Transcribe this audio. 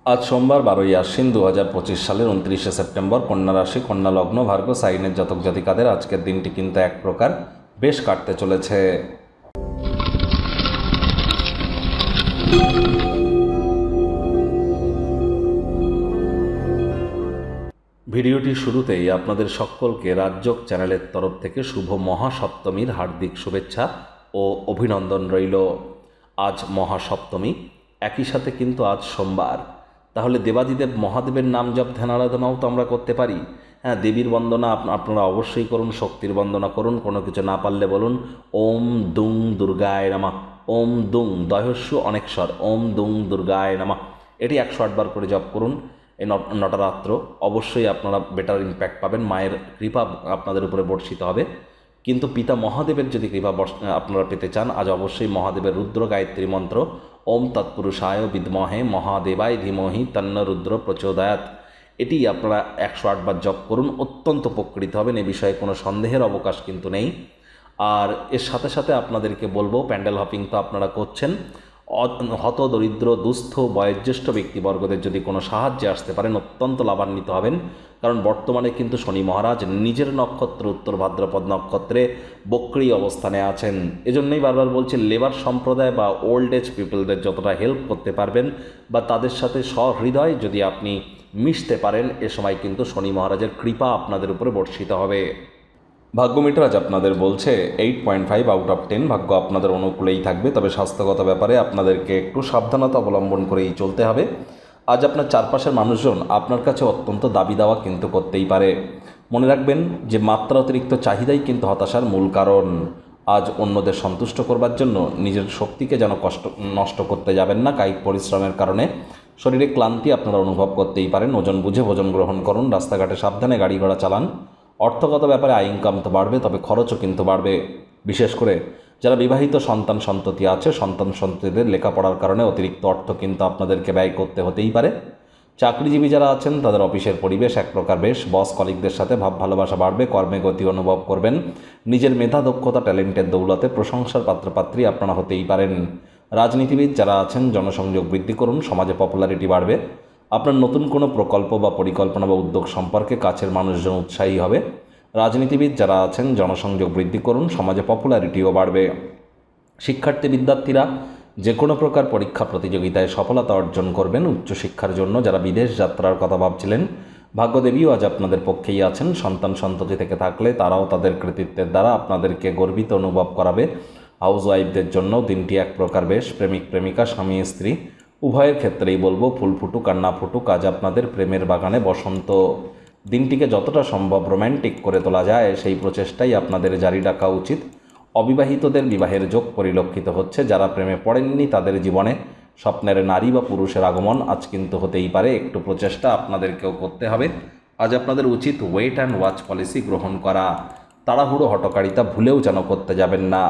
আজ সোমবার 12ই আশ্বিন 2025 সালের 29শে সেপ্টেম্বর। কন্যা রাশি, কন্যা লগ্ন, ভার্গ সাইনের জাতক জাতিকাদের আজকের দিনটি কিন্তু এক প্রকার বেশ কাটতে চলেছে। ভিডিওটি শুরুতেই আপনাদের সকলকে রাজযোগ চ্যানেলের তরফ থেকে শুভ মহাসপ্তমীর হার্দিক শুভেচ্ছা ও অভিনন্দন রইল। আজ মহাসপ্তমী, একই সাথে কিন্তু আজ সোমবার। তাহলে দেবাদিদেব মহাদেবের নাম জপ ধ্যান আরাধনাও তো আমরা করতে পারি। হ্যাঁ, দেবীর বন্দনা আপনারা অবশ্যই করুন, শক্তির বন্দনা করুন। কোনো কিছু না পারলে বলুন ওম দুং দুর্গায় নমঃ, ওম দুং দয়স্য অনেকস্বর, ওম দুং দুর্গায় নমঃ। এটি 108 বার করে জপ করুন এই নটরাত্র। অবশ্যই আপনারা বেটার ইম্প্যাক্ট পাবেন, মায়ের কৃপা আপনাদের উপরে বর্ষিত হবে। কিন্তু পিতা মহাদেবের যদি কৃপা আপনারা পেতে চান, আজ অবশ্যই মহাদেবের রুদ্র গায়ত্রী মন্ত্র ওম তৎপুরুষায় বিদ্মহে মহাদেবায় ধীমহি তন্ন রুদ্র প্রচোদয়াৎ, এটি আপনারা 108 বার জপ করুন। অত্যন্ত উপকৃত হবেন, এ বিষয়ে কোনো সন্দেহের অবকাশ কিন্তু নেই। আর এর সাথে সাথে আপনাদেরকে বলবো, প্যান্ডেল হপিং তো আপনারা করছেন, হত দরিদ্র দুস্থ বয়োজ্যেষ্ঠ ব্যক্তিবর্গদের যদি কোনো সাহায্যে আসতে পারেন অত্যন্ত লাভান্বিত হবেন। কারণ বর্তমানে কিন্তু শনি মহারাজ নিজের নক্ষত্র উত্তর ভাদ্রপদ নক্ষত্রে বক্রী অবস্থানে আছেন। এজন্যই বারবার বলছি, লেবার সম্প্রদায় বা ওল্ড এজ পিপলদের যতটা হেল্প করতে পারবেন বা তাদের সাথে সহৃদয় যদি আপনি মিশতে পারেন, এ সময় কিন্তু শনি মহারাজের কৃপা আপনাদের উপরে বর্ষিত হবে। ভাগ্যমিটার আজ আপনাদের বলছে 8.5 আউট অফ 10। ভাগ্য আপনাদের অনুকূলেই থাকবে, তবে স্বাস্থ্যগত ব্যাপারে আপনাদেরকে একটু সাবধানতা অবলম্বন করেই চলতে হবে। আজ আপনার চারপাশের মানুষজন আপনার কাছে অত্যন্ত দাবি দাওয়া কিন্তু করতেই পারে। মনে রাখবেন যে মাত্রা অতিরিক্ত চাহিদাই কিন্তু হতাশার মূল কারণ। আজ অন্যদের সন্তুষ্ট করবার জন্য নিজের শক্তিকে যেন নষ্ট করতে যাবেন না। কায়িক পরিশ্রমের কারণে শরীরে ক্লান্তি আপনারা অনুভব করতেই পারেন। ওজন বুঝে ভোজন গ্রহণ করুন, রাস্তাঘাটে সাবধানে গাড়ি ঘোড়া চালান। অর্থগত ব্যাপারে আয় ইনকাম তো বাড়বে, তবে খরচও কিন্তু বাড়বে। বিশেষ করে যারা বিবাহিত সন্তান সন্ততি আছে, সন্তান সন্ততিদের লেখাপড়ার কারণে অতিরিক্ত অর্থ কিন্তু আপনাদেরকে ব্যয় করতে হতেই পারে। চাকরিজীবী যারা আছেন তাদের অফিসের পরিবেশ এক প্রকার বেশ, বস কলিগদের সাথে ভাব ভালোবাসা বাড়বে, কর্মে গতি অনুভব করবেন। নিজের মেধা দক্ষতা ট্যালেন্টের দৌলতে প্রশংসার পাত্রপাত্রী আপনারা হতেই পারেন। রাজনীতিবিদ যারা আছেন জনসংযোগ বৃদ্ধি করুন, সমাজে পপুলারিটি বাড়বে। আপনার নতুন কোনো প্রকল্প বা পরিকল্পনা বা উদ্যোগ সম্পর্কে কাছের মানুষজন উৎসাহী হবে। রাজনীতিবিদ যারা আছেন জনসংযোগ বৃদ্ধি করুন, সমাজে পপুলারিটিও বাড়বে। শিক্ষার্থী বিদ্যার্থীরা যে কোনো প্রকার পরীক্ষা প্রতিযোগিতায় সফলতা অর্জন করবেন। উচ্চশিক্ষার জন্য যারা বিদেশ যাত্রার কথা ভাবছিলেন, ভাগ্যদেবীও আজ আপনাদের পক্ষেই আছেন। সন্তান সন্ততি থেকে থাকলে তারাও তাদের কৃতিত্বের দ্বারা আপনাদেরকে গর্বিত অনুভব করাবে। হাউস ওয়াইফদের জন্য দিনটি এক প্রকার বেশ। প্রেমিক প্রেমিকা, স্বামী স্ত্রী উভয়ের ক্ষেত্রেই বলবো, ফুল ফুটুক আর না ফুটুক, আজ আপনাদের প্রেমের বাগানে বসন্ত। দিনটিকে যতটা সম্ভব রোম্যান্টিক করে তোলা যায় সেই প্রচেষ্টাই আপনাদের জারি রাখা উচিত। অবিবাহিতদের বিবাহের যোগ পরিলক্ষিত হচ্ছে। যারা প্রেমে পড়েননি তাদের জীবনে স্বপ্নের নারী বা পুরুষের আগমন আজ কিন্তু হতেই পারে। একটু প্রচেষ্টা আপনাদেরকেও করতে হবে। আজ আপনাদের উচিত ওয়েট অ্যান্ড ওয়াচ পলিসি গ্রহণ করা। তাড়াহুড়ো হটকারিতা ভুলেও যেন করতে যাবেন না।